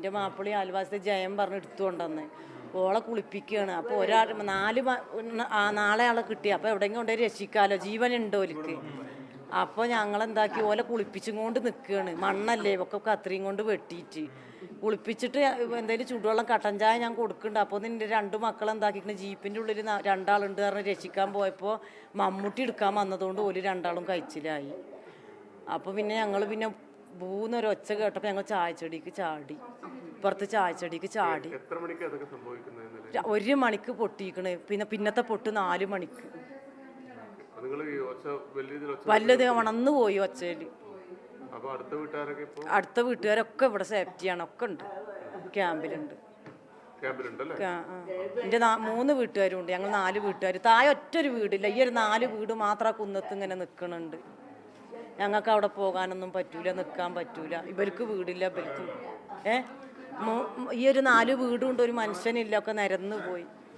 എൻ്റെ മാപ്പിളി ആൽവാസത്തെ ജയം പറഞ്ഞ് എടുത്തുകൊണ്ടെന്ന് ഓളെ കുളിപ്പിക്കുകയാണ്. അപ്പോൾ നാളെ ആളെ കിട്ടി. അപ്പോൾ എവിടെയെങ്കിലും കൊണ്ടുപോയി രക്ഷിക്കാമല്ലോ, ജീവനുണ്ടോ ഓലിക്ക്. അപ്പോൾ ഞങ്ങളെന്താക്കി ഓലെ കുളിപ്പിച്ചും കൊണ്ട് നിൽക്കുകയാണ്. മണ്ണല്ലേ ഒക്കെ കത്രിയും കൊണ്ട് വെട്ടിയിട്ട് കുളിപ്പിച്ചിട്ട് എന്തെങ്കിലും ചൂടുവെള്ളം കട്ടൻ ചായ ഞാൻ കൊടുക്കുന്നുണ്ട്. അപ്പോൾ നിൻ്റെ 2 മക്കളെന്താക്കിയിട്ട് ജീപ്പിൻ്റെ ഉള്ളിൽ 2 ആളുണ്ട് പറഞ്ഞ് രക്ഷിക്കാൻ പോയപ്പോൾ മമ്മൂട്ടി എടുക്കാൻ വന്നതുകൊണ്ട് ഒരു 2 ആളും കഴിച്ചിലായി. അപ്പോൾ പിന്നെ ഞങ്ങൾ പിന്നെ ഒച്ച കേട്ടപ്പോൾ ഞങ്ങൾ ചായച്ചെടിക്ക് ചാടി, ഇപ്പുറത്ത് ചായച്ചെടിക്ക് ചാടി. 1 മണിക്ക് പൊട്ടിക്കണ്. പിന്നത്തെ പൊട്ട് 4 മണിക്ക് വല്ലത് ഉണന്നു പോയി ഒച്ചയിൽ. അടുത്ത വീട്ടുകാരൊക്കെ ഇവിടെ സേഫ്റ്റിയാണ്, ഒക്കെ ഉണ്ട്, ക്യാമ്പിലുണ്ട്. എൻ്റെ 3 വീട്ടുകാരും ഉണ്ട്. ഞങ്ങൾ 4 വീട്ടുകാർ. താഴെ ഒറ്റൊരു വീടില്ല. ഈ ഒരു 4 വീട് മാത്രം കുന്നത്ത് ഇങ്ങനെ നിൽക്കണുണ്ട്. ഞങ്ങൾക്ക് അവിടെ പോകാനൊന്നും പറ്റൂല, നിൽക്കാൻ പറ്റൂല. ഇവർക്ക് വീടില്ല, ഇവർക്ക് ഈ ഒരു 4 വീടും ഉണ്ട്, ഒരു മനുഷ്യനില്ല, ഒക്കെ നിരന്ന് പോയി.